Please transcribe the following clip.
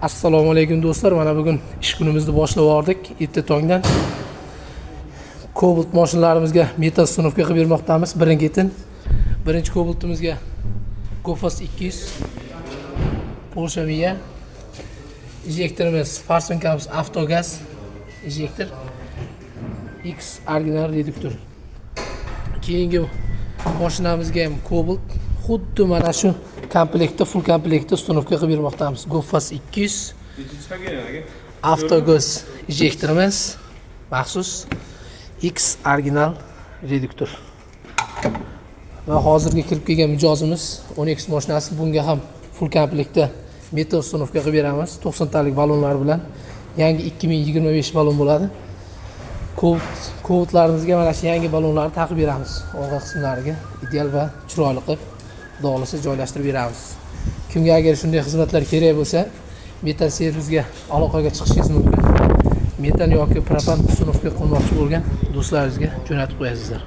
Assalomu alaykum do'stlar. Mana bugun ish kunimizni boshlab yubordik. Erta tongdan Cobalt mashinalarimizga metal uстановка qilib bermoqdamiz. Birin-ketin. Birinchi Cobaltimizga Gofas 200 Porsche Mia injektorimiz Farsonkamiz Avtogaz injektor X original reduktor. Keyingi mashinamizga ham Cobalt xuddi mana shu komplektda, full komplektda uстановка qilib bermoqdamiz. Gofas 200 Avtogaz injektorimiz maxsus X original reduktor. Va hozirgi kirib kelgan mijozimiz 10X mashinasi, bunga ham full komplektda metal uстановка qilib beramiz. 90 talik balonlar bilan yangi 2025 balon bo'ladi. Cobaltlarimizga mana shu yangi balonlarni taqib beramiz. Orqa qismlariga ideal va chiroyli qilib dog'lasa joylashtirib beramiz. Kimga agar shunday xizmatlar kerak bo'lsa, metal servisga aloqaga chiqishingiz mumkin. Metal yoki propan uстановка qilmoqchi bo'lgan do'stlaringizga jo'natib qo'yasizlar.